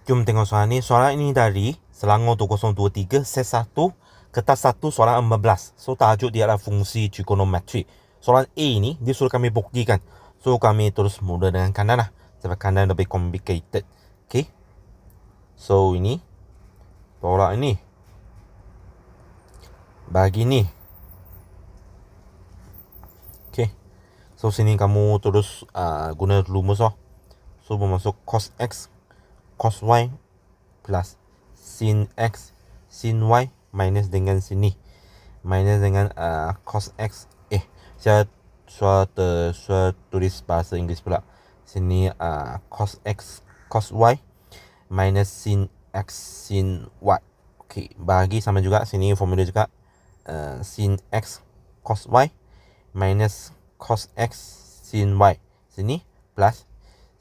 Jom tengok soalan ni. Soalan ini dari Selangor 2023 set 1 kertas 1 soalan 14. So tajuk dia adalah fungsi trigonometri. Soalan A ni dia suruh kami buktikan. So kami terus mula dengan kanan lah, sebab kanan lebih complicated. Okay. So ini tolak ini, bagi ni. Okay. So sini kamu terus guna rumus oh. So bermasuk cos X cos Y plus sin X sin Y minus dengan sini, minus dengan cos X. Saya tulis bahasa Inggeris pula. Sini cos X cos Y minus sin X sin Y. Okay, bagi sama juga sini formula juga sin X cos Y minus cos X sin Y. Sini plus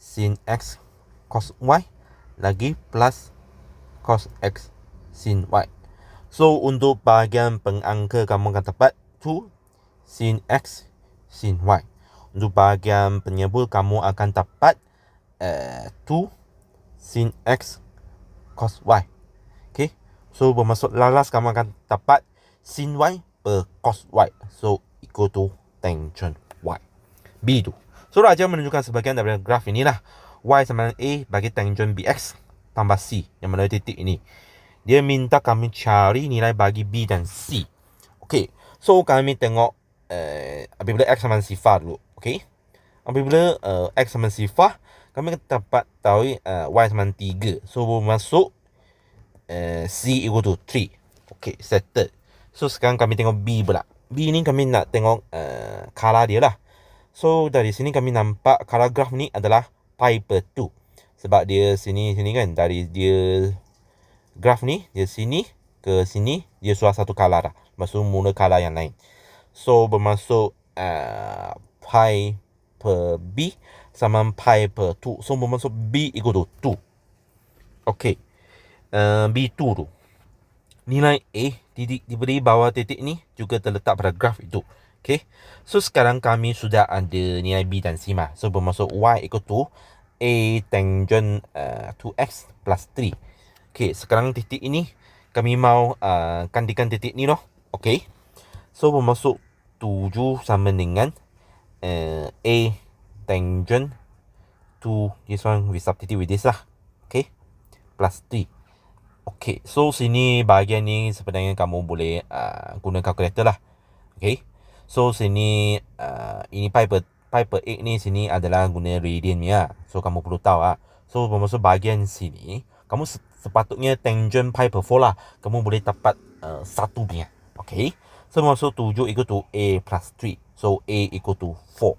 sin X cos Y lagi plus cos X sin Y. So untuk bahagian pengangka kamu akan dapat 2 sin X sin Y. Untuk bahagian penyebul kamu akan dapat 2 sin X cos Y. Okay. So bermaksud lalas kamu akan dapat sin Y per cos Y. So equal to tangent Y. B tu. So Raja menunjukkan sebagian daripada graf inilah. Y sama dengan A bagi tangent BX tambah C yang mana titik ini. Dia minta kami cari nilai bagi B dan C. Okay. So kami tengok apabila X sama sifar dulu. Okay. Apabila X sama sifar, kami dapat tahu Y sama 3. So bermasuk C equal to 3. Okay, settled. So sekarang kami tengok B pula. B ni kami nak tengok color dia lah. So dari sini kami nampak color graph ni adalah pi per 2. Sebab dia sini kan, dari dia graf ni, dia sini ke sini, dia sudah satu color dah. Maksud mula color yang lain. So bermasuk pi per B sama pi per 2. So bermasuk B equal to 2. Okay. B2 tu. Nilai A titik diberi bawah titik ni juga terletak pada graf itu. Okay. So sekarang kami sudah ada nilai B dan C mah. So bermasuk Y equal to A tangent 2X plus 3. Okay, sekarang titik ini kami mau gantikan titik ni loh. Okay. So bermasuk 7 sama dengan A tangent 2, this one we substitute with this lah. Okay. Plus 3. Okay. So sini bahagian ni sebenarnya kamu boleh guna kalkulator lah. Okay. So sini ini pi per 8 ni sini adalah guna radian ya. So kamu perlu tahu ah. So bermaksud bahagian sini kamu sepatutnya tangent pi per 4 lah. Kamu boleh dapat satu punya. Okay. So bermaksud 7 equal to A plus 3. So A equal to 4.